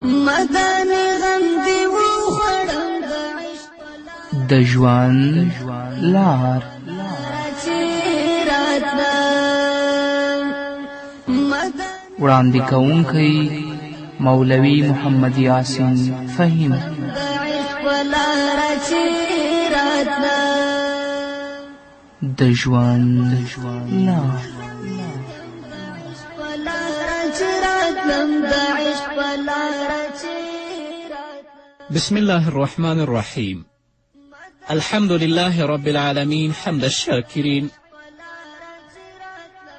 مداني غم دی وخوړم د ژوند لار وړاندې کوونکی مولوي محمد یاسین فهیم. د ژوند لار بسم الله الرحمن الرحيم. الحمد لله رب العالمين حمد الشاكرين،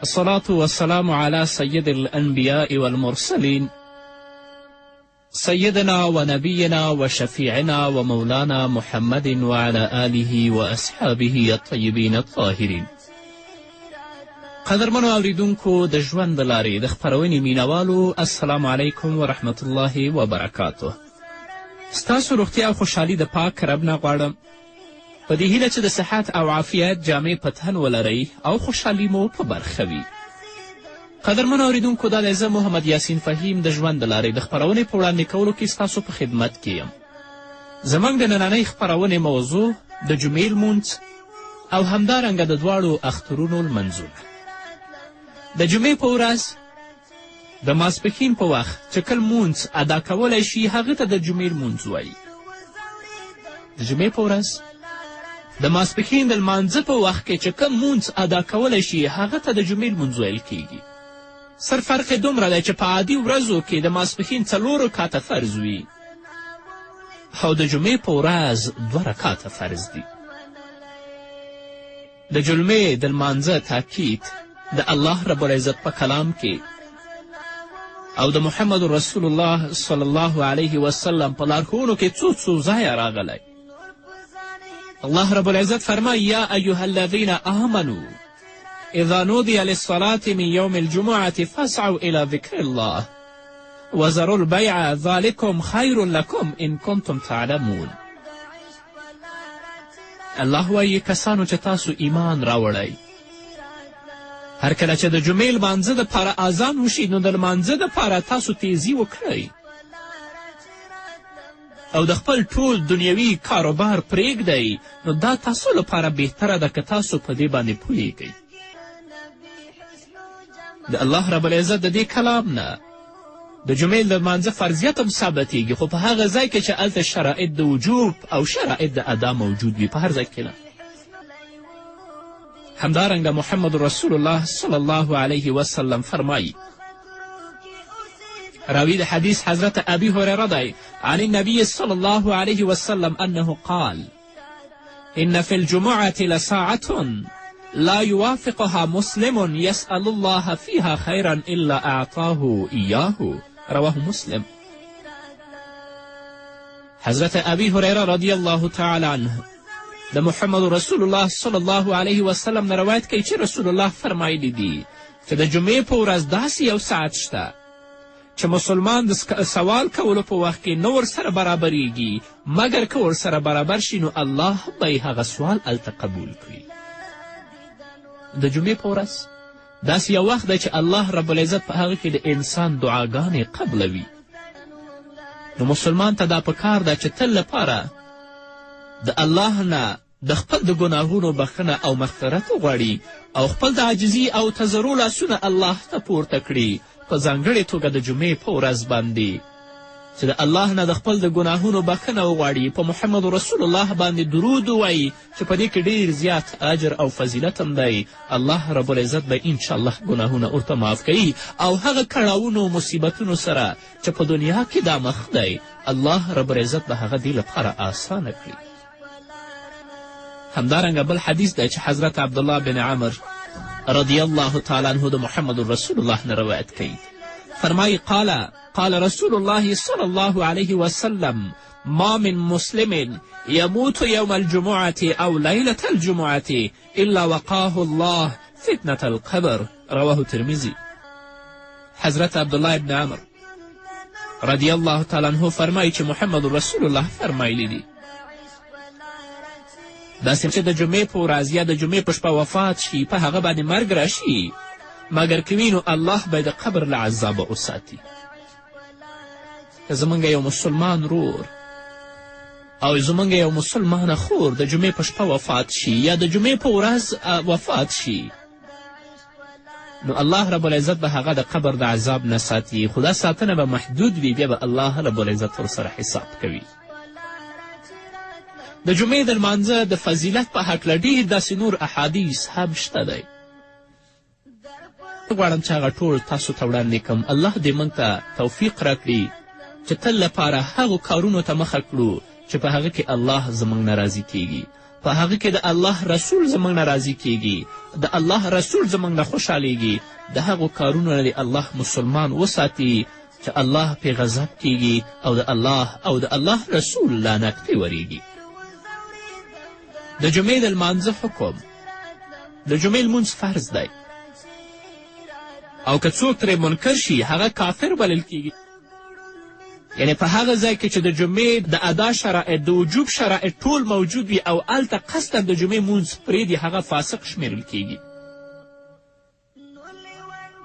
الصلاة والسلام على سيد الأنبياء والمرسلين سيدنا ونبينا وشفيعنا ومولانا محمد وعلى آله وأصحابه الطيبين الطاهرين. قدرمنو اوریدونکو د ژوند د لارې د خپرونې مینوالو، السلام علیکم ورحمة الله وبرکاته. ستاسو روغتیا او خوشحالي د پاک رب نه غواړم، په دې هیله چې د صحت او عافیت جامې په تن ولرئ او خوشحالي مو په برخه وي. قدرمنو اوریدونکو، دا دی زه محمد یاسین فهیم د ژوند د لارې د خپرونې په وړاندې کولو کې ستاسو په خدمت کې یم. زموږ د نننۍ خپرونې موضوع د جمعې لمونځ او همدارنګه د دواړو اخترونو لمنځونه. د جمعې په ورځ د ماسپښین په وخت چې کله لمونځ ادا کولی شي، هغه ته د جمعې لمونځ وایي. د جمعې په ورځ د ماسپښین د لمانځه په وخت کې چې کوم لمونځ ادا کولی شي، هغه ته د جمعې لمونځ ویل کیږي. صرف فرق یې دومره دی چې په عادي ورځو کې د ماسپښین 4 رکعته فرض وي او د جمعې په ورځ 2 رکعته فرض دي. د جمعې د لمانځه تاکید د الله رب العزت په کلام کې او د محمد رسول الله صلی الله علیه وسلم په لارښوونو کې څو ځایه راغلی. الله رب العزت فرمای: یا ایها الذین آمنوا اذا نودی للصلاة من یوم الجمعة فاسعوا الى ذکر الله وذروا البیع ذلکم خیر لکم ان کنتم تعلمون. الله وایي کسانو چې تاسو ایمان راوړئ، هر کله چې د جمعې لمانځه دپاره اذان وشي، نو د لمانځه دپاره تاسو تیزي وکړئ او د خپل ټول دنیوي کاروبار پرېږدئ. نو دا تاسو لپاره بهتره ده که تاسو په دې باندې پوهیږئ. د الله رب العزت د دې کلام نه د جمعې د لمانځه فرضیت هم ثابتیږي، خو په هغه ځای کې چې هلته شرایط د وجوب او شرایط د ادا موجود وي، په هر ځای کې نه. همدارنګه محمد رسول الله صلی الله علیه وسلم فرمایی، راوی د حدیث حضرت ابی هریره دی عن النبی صلی الله علیه وسلم انه قال: ان فی الجمعة لساعة لا يوافقها مسلم يسأل الله فيها خيرا الا اعطاه ایاه، رواه مسلم. حضرت ابی هریره رضی الله تعالی عنه د محمد رسول الله صلی الله علیه وسلم نه روایت کوي چې رسول الله فرمایلی دي چې د جمعې په ورځ داسې یو ساعت شته چې مسلمان د سوال کولو په وخت کې نه ورسره برابریږي، مګر که ورسره برابر شي نو الله به یې هغه سوال هلته قبول کړي. د جمعې په ورځ داسې یو وخت دی چې الله رب العزت په هغه کې د انسان دعاګانې قبلوي. نو مسلمان ته دا پکار ده چې تل لپاره د الله نه د خپل د ګناهونو بخښنه او مغفرت وغواړي او خپل د عاجزي او تضرع لاسونه الله ته پورته کړي، په ځانګړې توګه د جمعې په ورځ باندې چې د الله نه د خپل د ګناهونو بخښنه وغواړي، په محمد رسول الله باندې درود ووایي چې په دې کې ډېر زیات اجر او فضیلت هم دی. الله رب العزت به انشاءالله ګناهونه ورته معاف کوي او هغه کړاوونو او مصیبتونو سره چې په دنیا کې دا مخ دی، الله رب العزت به هغه دې لپاره آسانه کړي. همدارنګه بل حدیث دی چې حضرت عبدالله بن عمر رضی الله تعالی عنه د محمد رسول الله نه روایت کوي. فرمایي قال رسول الله صلی الله علیه وسلم: ما من مسلم يموت يوم الجمعة او ليلة الجمعة الا وقاه الله فتنة القبر، رواه ترمذی. حضرت عبدالله بن عمر رضی الله تعالی عنه فرمایي چې محمد رسول الله فرمایلی دي داسې چې د جمعې په ورځ یا د جمعې په شپه وفات شي، په هغه باندې مرګ راشي، مګر که وي نو الله به د قبر له عذابه وساتي. که زموږ یو مسلمان رور او زموږ یو مسلمانه خور د جمعې په شپه وفات شي یا د جمعې په ورځ وفات شي، نو الله رب العزت به هغه د قبر د عذاب نه ساتي، خو دا ساتنه به محدود وي، بیا به الله رب العزت ورسره حساب کوي. د جمعې د لمانځه د فضیلت په هکله ډېر داسې نور احادیث هم شته دی. غواړم چې هغه ټول تاسو ته وړاندې کړم. الله دې موږ ته توفیق راکړي چې تل لپاره هغو کارونو ته مخه کړو چې په هغه کې الله زموږ نه راضي کیږي، په هغه کې د الله رسول زموږ نه راضي کیږي، د الله رسول زموږ نه خوشحالیږي. د هغو کارونو نه الله مسلمان وساتي چې الله پې غضب کیږي او د الله رسول لعنت پې وریږي. د جمعې د لمانځه حکم، د جمعې لمونځ فرض دی او که څوک ترې منکر شي هغه کافر بلل کیږي. یعنی په هغه ځای کې چې د جمعې د ادا شرایط د وجوب شرایط ټول موجود وي او هلته قصدا د جمعې مونځ پرېږدي هغه فاسق شمیرل کیږي.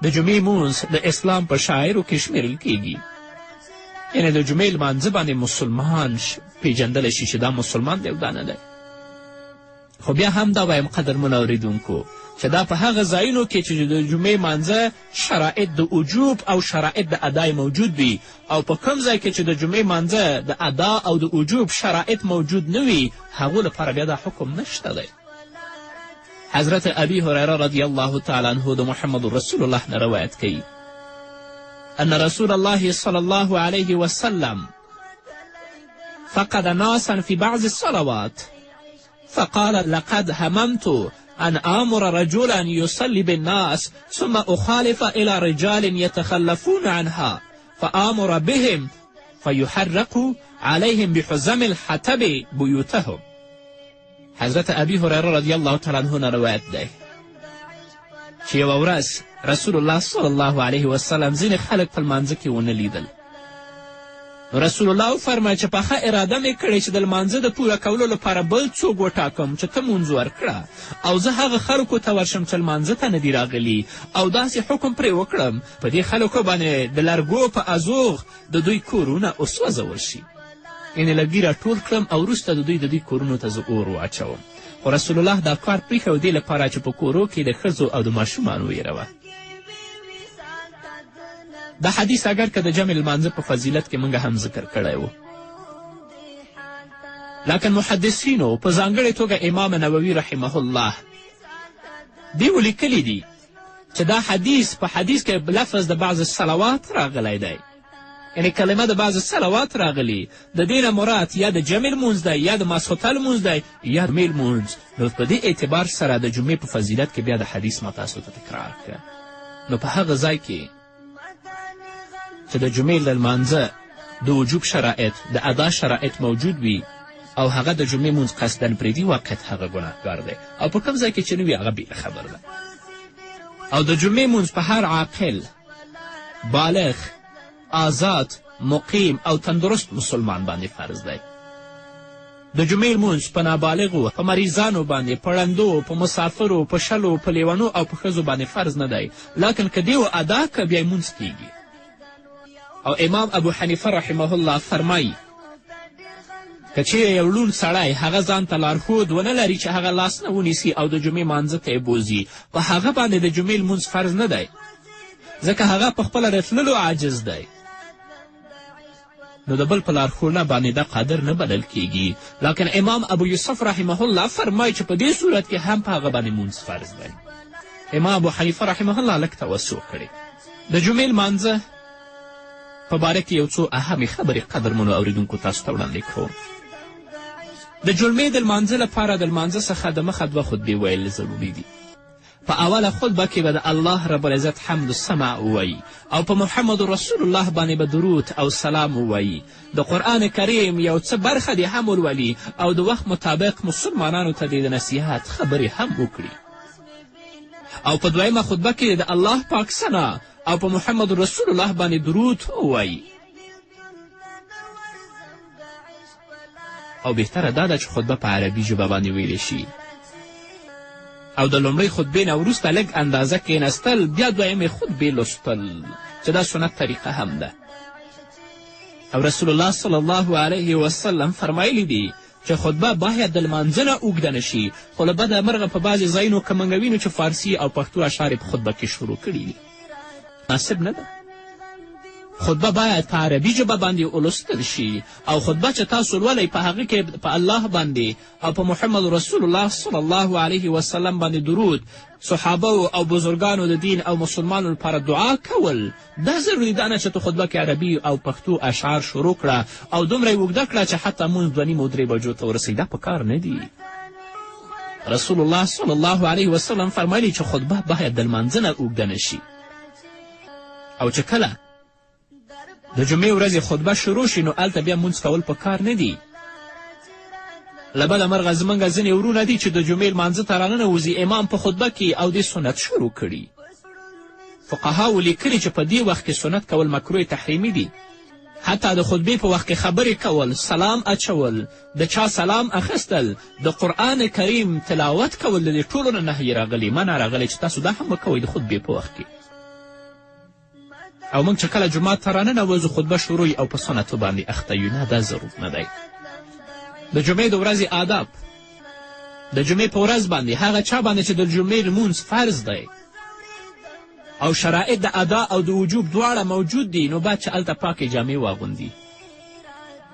د جمعې مونځ د اسلام په شاعرو کې شمیرل کیږي. یعنی د جمعې لمانځه باندې مسلمان پیژندلی شي چې دا مسلمان دی او دا نه دی. خو بیا هم دا وایم قدرمنو اوریدونکو چې دا په هغه ځایونو کې چې د جمعې مانځه شرایط د وجوب او شرایط د ادای موجود وي او په کوم ځای کې چې د جمعې مانځه د ادا او د وجوب شرایط موجود نه وي هغو لپاره بیا دا حکم نشته دی. حضرت ابي هريره رضی الله تعالی عنه د محمد رسول الله نه روایت کوي ان رسول الله صلی الله علیه وسلم فقد ناسا في بعض الصلوات فقال لقد هممت أن آمر رجلا يصلي بالناس ثم أخالف إلى رجال يتخلفون عنها فآمر بهم فيحرق عليهم بحزم الحطب بيوتهم. حضرت ابي هريره رضی الله تعالی عنه نه روایت دی چې یوه ورځ رسول الله صلی الله علیه وسلم ځینې خلک په لمانځه کې ونه لیدل. رسول الله وفرمایل چې پخه اراده مې کړې چې د لمانځه د پوره کولو لپاره بل څوک وټاکم چې ته مونځ ورکړه او زه هغه خلکو ته ورشم چې لمانځه ته نه دي راغلي او داسې حکم پرې وکړم په دې خلکو باندې د لرګو په ازوغ د دوی کورونه وسوځول شي. یعنې لرګي راټول کړم او وروسته د دوی کورونو ته زه اور واچوم. خو رسول الله دا کار پرېښی دې لپاره چې په کورو کې د ښځو او د ماشومانو ویره وه. دا حدیث اگر که د جمع لمانځه په فضیلت کې موږ هم ذکر کړی و، لکن محدثینو په ځانګړې توګه امام نووي رحمه الله دې ولیکلی دي چې دا حدیث په حدیث کې لفظ د بعض الصلوات راغلی دی. یعنې کلمه د بعض الصلوات راغلي، د دې نه مراد یا د جمع لمونځ دی یا د ماسخوتن لمونځ دی یا د جمعې لمونځ. نو په دې اعتبار سره د جمعې په فضیلت کې بیا د حدیث ما تاسو ته تکرار کړه. نو په هغه ځای کې چې د جمعې له لمانځه د وجوب شرایط د ادا شرایط موجود وي او هغه د جمعې مونځ قصدن پرېږدي واقعیت هغه ګناهګار دی او په کوم ځای کې چې نه وي هغه بېله خبر ده. او د جمعې مونځ په هر عاقل بالغ آزاد مقیم او تندرست مسلمان باندې فرض دی. د جمعې لمونځ په نابالغو په مریضانو باندې په ړندو په مسافرو په شلو په لیونو او په ښځو باندې فرض نه دی، لکن که دې ادا که بیا یې مونځ کیږي. او امام ابو حنیفه رحمه الله فرمایي که چیرې یو لوند سړی هغه ځان ته لارښود ونه لري چې هغه لاس نه ونیسي او د جمعې مانځه ته یې بوځي، په هغه باندې د جمعې لمونځ فرض نه دی ځکه هغه په خپله د تللو عاجز دی. نو د بل په لارښوونه باندې دا قادر نه بلل کیږي. لکن امام ابو یوسف رحمه الله فرمایي چې په دې صورت کې هم په هغه باندې مونځ فرض دی. امام ابو حنیفه رحمه الله لږ توسع کړی. د جمعې لمانځه په باره کې یو څو اهمې خبرې قدرمنو اوریدونکو تاسو ته وړاندې کوم. د جمعې د لمانځه لپاره د لمانځه څخه دمخه 2 خطبې ویل ضروري دي. په اوله خطبه کې به د الله رب العزت حمد السمع ووایي او په محمد رسول الله باندې به درود او سلام ووایي. د قرآن کریم یو څه برخه دې هم ولولي او د وخت مطابق مسلمانانو ته دې د نصیحت خبرې هم وکړي. او په دویمه خطبه کې د الله پاک ثنا او په محمد رسول الله باندې درود ووایي. او بهتره دا ده چې خطبه په عربي ژبه باندې ویلی شي او د لومړۍ خطبې نه وروسته لږ اندازه کښېنستل بیا دویمې خطبې لوستل چې دا سنت طریقه هم ده. او رسول الله صلی الله علیه وسلم فرمایلی دي چې خطبه باید د لمانځه نه اوږده نه شي، خو له بده مرغه په بعضې ځایونو که موږ وینو چې فارسي او پښتو اشعار په خطبه کې شروع کړي دي. مناسب نه ده. خطبه باید په عربي ژبه باندې ولوستل شي او خطبه چې تاسو لولئ په هغه کې په الله باندې او په محمد رسول الله صلی الله علیه وسلم باندې درود، صحابه او بزرگانو د دین او مسلمانو لپاره دعا کول، دا ضروري ده نه چې تو خطبه کې عربي او پښتو اشعار شروع کړه او دومره یې اوږده کړه چې حتی مونځ 2:30 او 3 بجو ته ورسوي. دا په کار نه دي. رسول الله صلی الله علیه وسلم فرمایلی چې خطبه باید د لمانځه نه اوږده نه شي، او چې کله د جمعې ورځې خطبه شروع شي نو هلته بیا مونځ کول په کار نه دي. له بده مرغه زموږ ځینې ورونه دي چې د جمعې لمانځه ته راننوځي امام په خطبه کې او دې سنت شروع کړي. فقهاو لیکلي چې په دې وخت کې سنت کول مکروه تحریمي دي. حتی د خطبې په وخت کې خبرې کول، سلام اچول، د چا سلام اخیستل، د قرآن کریم تلاوت کول، د دې ټولو نه نهی راغلی، منع راغلی چې تاسو دا هم وکوئ د خطبې په وخت کې. او موږ چې کله جومات ته راننوځو خطبه شروع او په سنتو باندې اخته یو، نه دا ضرور نه دی. د جمعې د ورځې آداب، د جمعې په ورځ باندې هغه چا باندې چې د جمعې لمونځ فرض دی او شرایط د ادا او د وجوب دواړه موجود دي، نو باید چې هلته پاکې جامې واغوندي،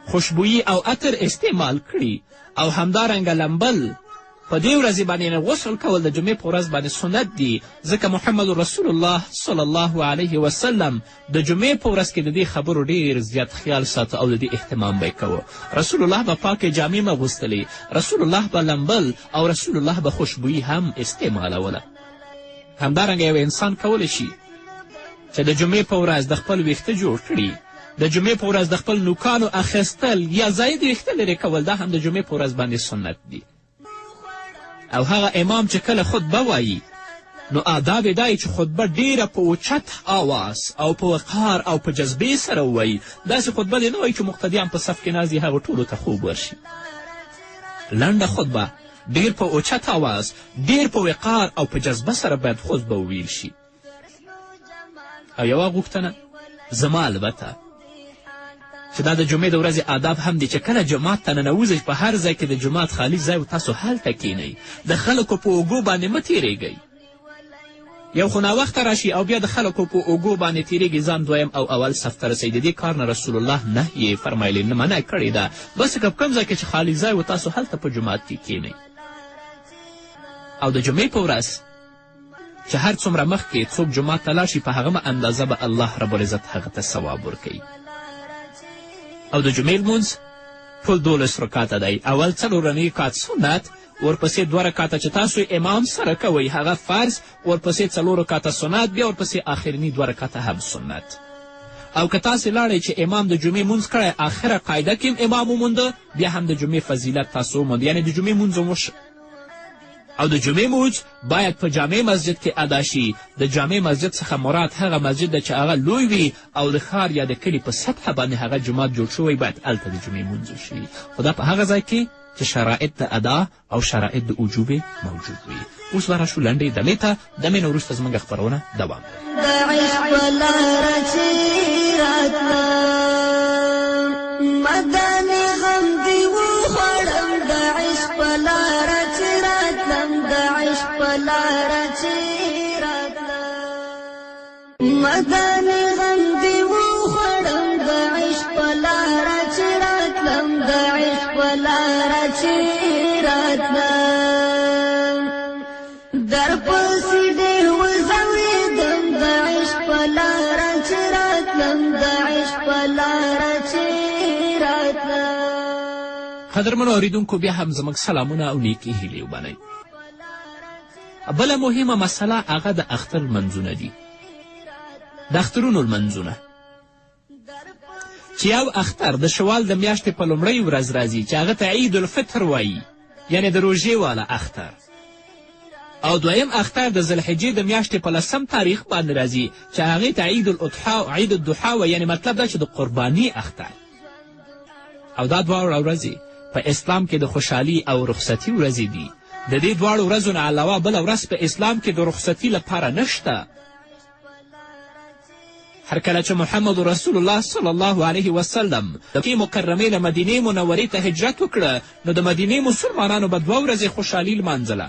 خوشبویي او عطر استعمال کړي او همدارنګه لمبل. په دې ورځې باندې غسل کول د جمعې په ورځ باندې سنت دي، ځکه محمد رسول الله صلی الله علیه وسلم د جمعې په ورځ کې د دې خبرو ډېر زیات خیال ساته او د دې اهتمام به یې کوه. رسول الله به پاکې جامې مغوستلې، رسول الله به لمبل او رسول الله به خوشبویي هم استعمالوله. همدارنګه یو انسان کولی شي چې د جمعې په ورځ د خپل ویښته جوړ کړي، د جمعې په ورځ د خپل نوکانو اخیستل یا ځای د ویښته لرې کول، دا هم د جمعې په ورځ باندې سنت دي. او هغه امام چې کله خطبه وایي نو آداب یې دا چې خطبه ډیره په اوچت آواز او په وقار او په جذبې سره ووایي. داسې خطبه دې نه وایي چې مقتدیان په صف کې ناست دي هغو ټولو ته خوب ورشي. لنډه خطبه ډیر په اوچت آواز، ډیر په وقار او په جذبه سره باید خطبه وویل شي. او یوه غوښتنه زما البته چې دا د جمعې د ورځې آداب هم دی چې کله جماعت ته ننوځئ په هر ځای کې د جماعت خالی ځای و تاسو هلته کښېنئ، د خلکو په اوږو باندې مه تیریږئ. یو خو ناوخته راشي او بیا د خلکو په اوږو باندې تیریږي، ځان دویم او اول صف ته رسئ. د دې کار نه رسول الله نهی فرمایلی، نه منع کړې ده. بس که په کوم ځای کې چې خالی ځای و تاسو هلته په جماعت کې کښېنئ. او د جمعې په ورځ چې هر څومره مخکې څوک جماعت ته لاړ شي په هغه اندازه به الله رب العزت هغه ته ثواب ورکوي. او د جمعې لمونځ ټول 12 رکاته دی. اول 4 رکات سنت، ورپسې 2 رکاته چې تاسو امام سره کوئ هغه فرض، ورپسې 4 رکاته سنت، بیا ورپسې آخرني 2 رکاته هم سنت. او که تاسې لاړئ چې امام د جمعې مونځ کړی، آخره قاعده کې امام ومونده، بیا هم د جمعې فضیلت تاسو ومونده، یعنې د جمعې مونځ وشو. او د جمعې مونځ باید په جامع مسجد کې ادا شي. د جامع مسجد څخه مراد هغه مسجد ده چې هغه لوی وي او د ښار یا د کلي په سطحه باندې هغه جومات جوړ شوی، باید هلته د جمعې مونځ وشي. خو دا په هغه ځای کې چې شرایط د ادا او شرایط د وجوب موجود وي. اوس به راشو لنډې دمې ته. دمې نه وروسته زموږ خپرونه دوام مدني غم دی و خړم د عشق په لاره چې راتلم، د عشق په لاره چې راتلم، در پسې دې وزویدم، د عشق په لاره چې راتلم، د عشق په لاره چې راتلم. قدرمنو اورېدونکو بیا هم زموږ سلامونه او نیکې هیلې ومنئ. بله مهمه مسله هغه د اختر لمنځونه دي، د اخترونو لمنځونه چې یو اختر د شوال د میاشتې په لومړۍ ورځ راځي چې هغه ته عید الفطر وایي، یعنې د روژې والا اختر. او دویم اختر د ذوالحجې د میاشتې په 10 تاریخ باندې راځي چې هغې ته عید الضحا وایي، یعنې مطلب دا چې د قرباني اختر. او دا دواړه ورځې په اسلام کې د خوشحالي او رخصتي ورځې دي. د دې دواړو ورځو نه علاوه بله ورځ په اسلام کې د رخصتي لپاره نشته. هر کله چې محمد رسول الله صلی الله علیه وسلم د مکې مکرمې له مدینې منورې ته هجرت وکړه نو د مدینې مسلمانانو به 2 ورځې خوشحالي لمانځله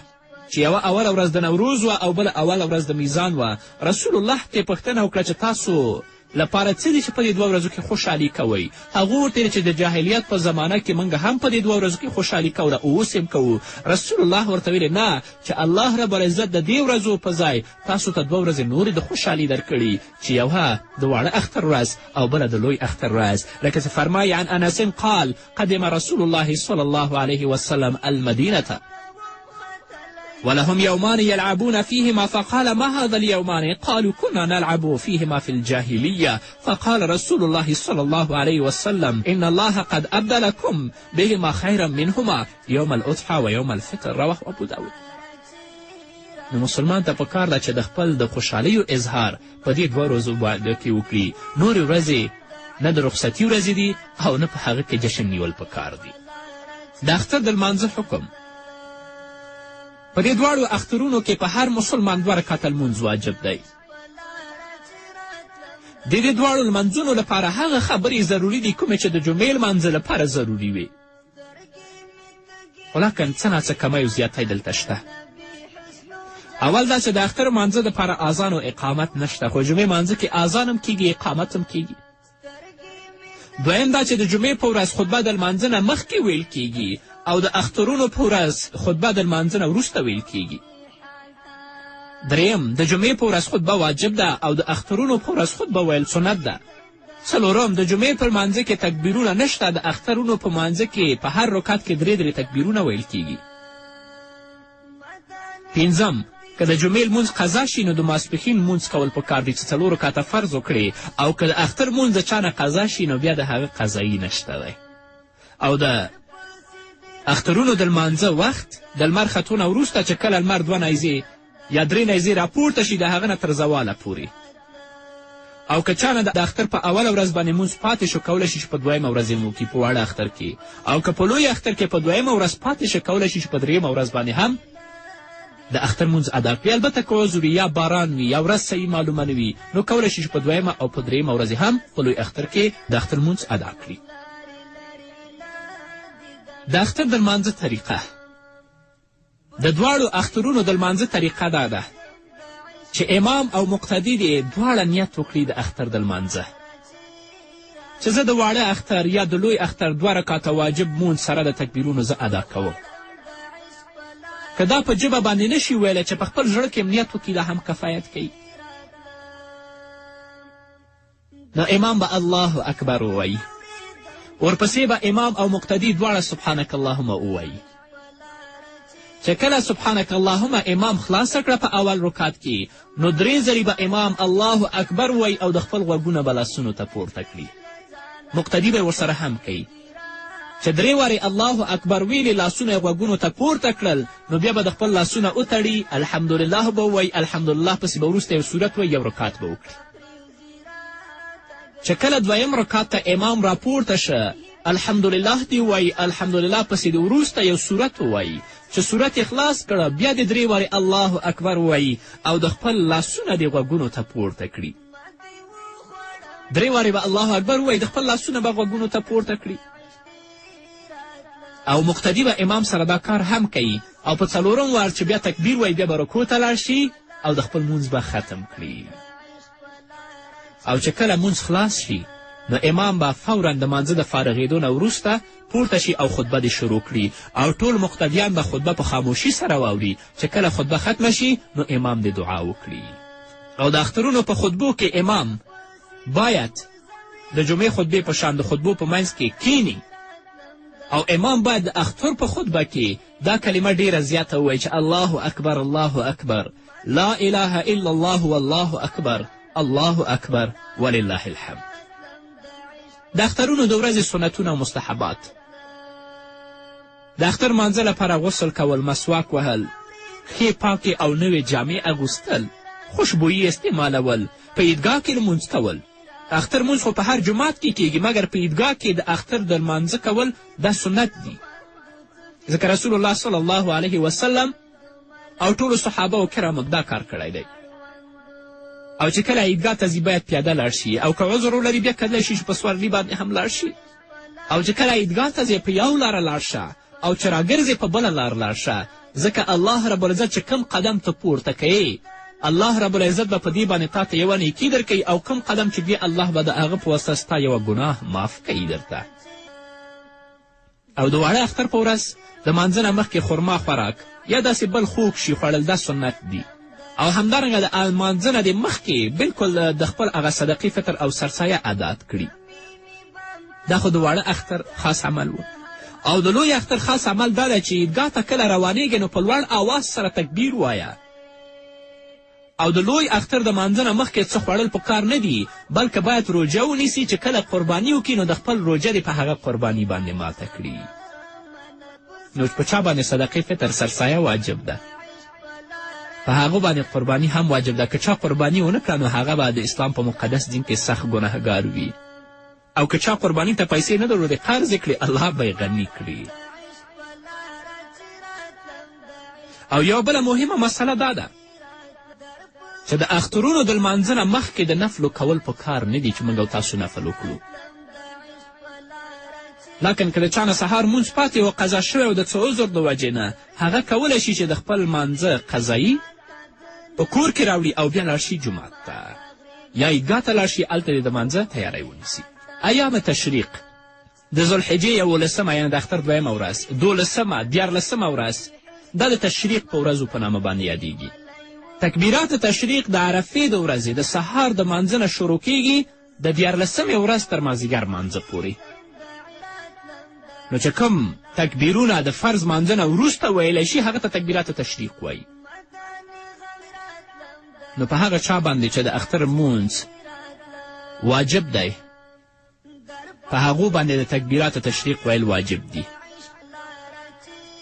چې یوه اوله ورځ د نوروز وه او بله اوله ورځ د میزان وه. رسول الله ته یې پوښتنه وکړه چې تاسو لپاره څه دي چې په دې 2 ورځو کې خوشحالي کوئ؟ هغه ورته چې د جاهلیت په زمانه کې موږ هم په دې 2 ورځو کې خوشحالي کوله او اوس هم کوو. رسول الله ورته ویلې نه، چې الله رب العزت د دې ورځو په ځای تاسو ته 2 ورځې نورې د خوشحالي درکړي چې یوه د واړه اختر ورځ او بله د لوی اختر ورځ. لکه چې فرمایي عن انس قال قدم رسول الله صلی الله علیه وسلم المدینة ولهم يومان يلعبون فيهما فقال ما هذا اليومان؟ قالوا كنا نلعب فيهما في الجاهلية فقال رسول الله صلى الله عليه وسلم إن الله قد أبدلكم بهما خيرا منهما يوم الأضحى ويوم الفطر. رواه ابو داود. نو مسلمان ته پکار ده چې د خپل د خوشحالیو اظهار په دې 2 ورځو کې وکړي. نورې ورځې نه د رخصتي ورځې دي او نه په هغه کې جشن نیول پکار دي. د اختر د لمانځه حکم: په دې 2 اخترونو کې په هر مسلمان 2 رکعته لمونځ واجب دی. د دې 2 لمنځونو لپاره هغه خبرې ضروري دي کومې چې د جمعې لمانځه لپاره ضروري وي، خو لکن څه ناڅه کمی او زیاتی دلته شته. اول دا چې د اختر لمانځه دپاره اذان او اقامت نشته، خو جمعې لمانځه کې اذان هم کیږي اقامت هم کیږي. دویم دا چې د جمعې په ورځ خطبه د لمانځه نه مخکې ویل کیږي او د اخترونو په ورځ خطبه د لمانځه نه وروسته ویل کیږي. دریم د جمعې په ورځ خطبه واجب ده او د اخترونو په ورځ خطبه ویل سنت ده. څلورم د جمعې په لمانځه کې تکبیرونه نشته، د اخترونو په لمانځه کې په هر رکعت کې 3 تکبیرونه ویل کیږي. پنځم که د جمعې لمونځ قضا شي نو د ماسپښین لمونځ کول پکار دي چې 4 رکعته فرض وکړي، او که د اختر لمونځ د چا نه قضا شي نو بیا د هغه قضایي نشته دی. او د اخترونو د لمانځه وخت د لمر ختونه وروسته چې کله لمر 2 نیزې یا 3 نیزې راپورته شي د هغه نه تر زواله پورې. او که چا نه د اختر په اوله ورځ باندې لمونځ پاتې شو کولی شي چې په 2مه ورځ یې وکړي په واړه اختر کې، او که په لوی اختر کې په 2مه ورځ پاتې شو کولی شي چې په 3مه ورځ باندې هم د اختر لمونځ ادا کړي. البته که عذر وي یا باران وي یا ورځ صحیح معلومه نه وي نو کولی شي چې په 2مه او په 3مه ورځ هم په لوی اختر کې د اختر لمونځ ادا کړي. د اختر د لمانځه طریقه: د 2 اخترونو د لمانځه طریقه دا ده چې امام او مقتدي دې 2 نیت وکړي د اختر د لمانځه، چې زه د واړه اختر یا د لوی اختر 2 رکعته واجب لمونځ سره د تکبیرونو زه ادا کوم. که دا په ژبه باندې نشي ویلی چې په خپل زړه کې نیت وکړي دا هم کفایت کوي. نو امام به الله اکبر ووایي، ورپسې به امام او مقتدي 2 سبحانک اللهم ووایي. چې کله سبحانک اللهم امام خلاصه کړه په اول رکعت کې نو 3 ځلې به امام الله اکبر ووایي او د خپل غوږونه به لاسونو ته پورته کړي. مقتدي به ورسره هم کوي چې 3 وارې الله اکبر ویلې لاسونه یې غوږونو ته پورته کړل نو بیا به د خپل لاسونه وتړي، الحمدلله به ووایي، الحمدلله پسې به وروسته یو صورت وایي، 1 رکعت به وکړي. چې کله 2یم رکعت ته امام راپورته شه الحمدلله دې ووایي، الحمدلله پسې د وروسته یو صورت ووایي، چې صورت یې خلاص کړه بیا د 3 وارې الله اکبر ووایي او د خپل لاسونه دې غوږونو ته پورته کړي. 3 وارې به الله اکبر ووایي، د خپل لاسونه به غوږونو ته پورته کړي. او مقتدي به امام سره دا کار هم کوي او په 4م وار چې بیا تکبیر وایي بیا به رکوع ته لاړ شي او د خپل لمونځ به ختم کړي. او چې کله لمونځ خلاص شي نو امام به فورا د لمانځه د فارغېدو نه وروسته پورته شي او خطبه دې شروع کړي او ټول مقتدیان به خطبه په خاموشي سره واوري. چې کله خطبه ختمه شي نو امام دې دعا وکړي. او د اخترونو په خطبو کې امام باید د جمعې خطبې په شان د خطبو په منځ کې کینی او امام باید د اختر په خطبه کې دا کلمه ډیره زیاته ووایي چې الله اکبر الله اکبر لا اله الا الله والله اکبر الله اکبر ولله الحمد. د اخترونو د ورځې سنتونه او مستحبات: د اختر لمانځه لپاره غسل کول، مسواک وهل، ښې پاکې او نوې جامې اغوستل، خوشبویي استعمالول، په عیدګاه کې لمونځ کول. اختر لمونځ خو په هر جومات کې کیږي مګر په عیدګاه کې د اختر د لمانځه کول دا سنت دي، ځکه رسول الله صلی الله علیه وسلم او ټولو صحابه و کرامو دا کار کړی دی. او چې کله عیدګاه ته ځي باید پیاده لاړ شي، او که عذر ولري بیا کدلی شي چې په سورلي باندې هم لاړ شي. او چې کله عیدګاه ته ځې په یو لاره لاړ شه، او چې راګرځې په بله لار لاړ شه، ځکه الله رب العزت چې کم قدم ته پورته کوي، الله رب العزت به په دې باندې تا ته یوه نیکي درکوي، او کم قدم چې دی الله به د هغه په واسطه ستا یوه ګناه معاف کوي درته. او د واړه اختر په ورځ د مانځه نه مخکې خرما خوراک یا داسې بل خوږ شي خوړل دا سنت دي. او همدارنګه د لمانځه نه د مخکې بلکل د خپل هغه صدقې فطر او سرسایه ادات کړي. دا خو د واړه اختر خاص عمل و. او د لوی اختر خاص عمل دا ده چې عیدګاه ته کله روانېږې نو په لوړ آواز سره تکبیر وایه. او د لوی اختر د مانځه نه مخکې څه خوړل پکار نه دي، بلکې باید روژه ونیسي چې کله قرباني وکړي نو د خپل روژه دې په هغه قرباني باندې ماته کړي. نو په چا باندې صدقې فطر سرسایه واجب ده، په هغو باندې قرباني هم واجب ده. که چا قرباني ونه کړه نو هغه به د اسلام په مقدس دین کې سخت ګناهګار وي. او که چا قرباني ته پیسې نه درلودې قرض یې کړي، الله به یې غني کړي. او یو بله مهمه مسله دا ده چې د اخترونو د لمانځه نه مخکې د نفلو کول په کار نه دي چې موږ او تاسو نفل وکړو. لکن که د چا نه سهار مونځ پاتې و قضا شوی او د څه عذر د وجې نه، هغه کولی شي چې د خپل لمانځه قضایي په کور کې راوړي او بیا لاړ شي جومات ته یا عیدګاه ته لاړ شي، هلته د لمانځه تیاری ونیسي. ایام تشریق د ذوالحجې 11 یعنې د اختر 2 ورځ، 12 14 ورځ دا د تشریق په ورځو په نامه باندې یادیږي. تکبیرات تشریق د عرفې د ورځې د سهار د مانځه نه شروع کیږي د 14 ورځ تر مازدیګر مانځه پورې. نو چې کوم تکبیرونه د فرض مانځه نه وروسته ویلی شي هغه ته تکبیرات تشریق وایي. نو په هغه چا باندې چې د اختر مونځ واجب دی، په هغو باندې د تکبیرات تشریق ویل واجب دي.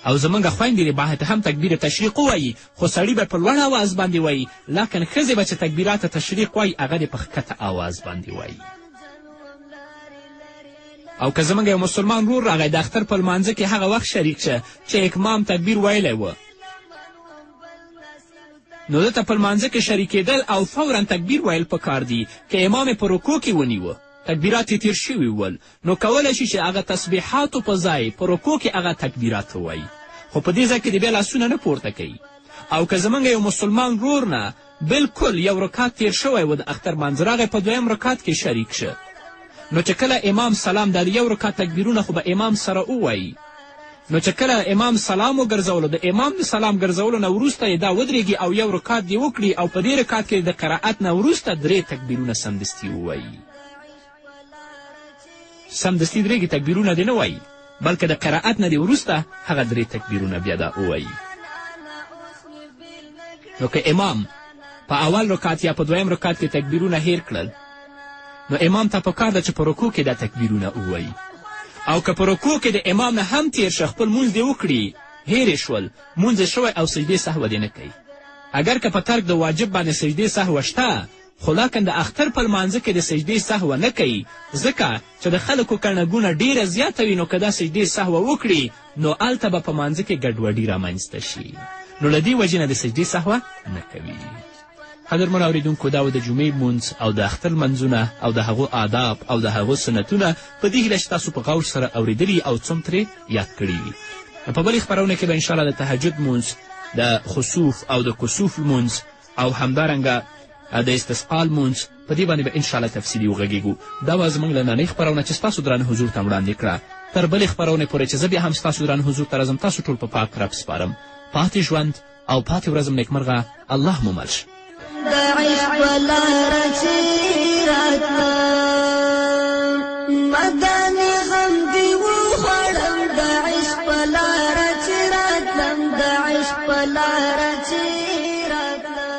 او زمونږ خویندې باید هم تکبیر تشریق ووایي، خو سړي به په لوړ آواز باندې وایي، لکن ښځې به چې تکبیرات تشریق وایي هغه دې په ښکته آواز باندې وایي. او که زمونږ یو مسلمان ورور راغی د اختر په لمانځه کې هغه وخت شریک شه چې امام تکبیر ویلی و، نو دته په لمانځه کې شریکېدل او فورا تکبیر ویل پکار دي. که امام په رکوع کې ونیوه تکبیرات یې تیر شوي ول، نو کولی شي چې هغه تسبیحاتو په ځای په رکوع کې هغه تکبیرات ووایي، خو په دې ځای کې د بیا لاسونه نه پورته کوي. او که زمونږ یو مسلمان ورور نه بلکل یو رکات تیر شوی و د اختر مانځه راغی په 2م رکات کې شریک شه، نو چې کله امام سلام دا د یو رکات تکبیرونه خو به امام سره ووایي. نو چې کله امام سلام وګرځولو د امام د سلام ګرځولو نه وروسته یې دا ودرېږي او یو رکات دې وکړي او په دې رکات کې د قرائت نه وروسته 3 تکبیرونه سمدستي ووایي. سمدستي 3 تکبیرونه دې نه وایي، بلکې د قرائت نه دې وروسته هغه 3 تکبیرونه بیا دا ووایي. نو که امام په اول رکات یا په 2م رکات کې تکبیرونه هیر کړل، نو امام ته پکار ده چې په رکوع کې دا تکبیرونه ووایي. او که په رکوع کې د امام نه هم تیر شه خپل مونځ دې وکړي، هیرې شول، مونځ شوی او سجدې سهوه دې نه کوي. اگر که په ترک د واجب باندې سجدې سهوه شته، خو لکن د اختر په لمانځه کې د سجدې سهوه نه کوي، ځکه چې د خلکو کڼګونه ډیره زیاته وي. نو که دا سجدې سهوه وکړي نو هلته به په مانځه کې ګډوډي رامنځته شي، نو له دې وجې نه د سجدې سهوه نه کوي. قدرمنو اورېدونکو دا و د جمعې لمونځ او د اختر لمنځونه او د هغو آداب او د هغو سنتونه، په دې هیله چې تاسو په غور سره اورېدلي او څوم ترې یاد کړي وي. په بلې خپرونه کې به انشاءالله د تهجد لمونځ، د خسوف او د کسوف لمونځ او همدارنګه د استسقا لمونځ په دې باندې به انشاءالله تفصیلي وغږیږو. دا به زموږ نننۍ خپرونه چې ستاسو درانه حضور ته وړاندې کړه. تر بلې خپرونې پورې چې زه بیا هم ستاسو درانه حضور ته راځم، تاسو ټول په پاک رب سپارم. پاتې ژوند او پاتې ورځم نیکمرغه، الله مو مل شه. د عشق لاره چې راتله مدانې غم دې وخوړم، د عشق لاره چې راتلم، د عشق لاره چې راتلم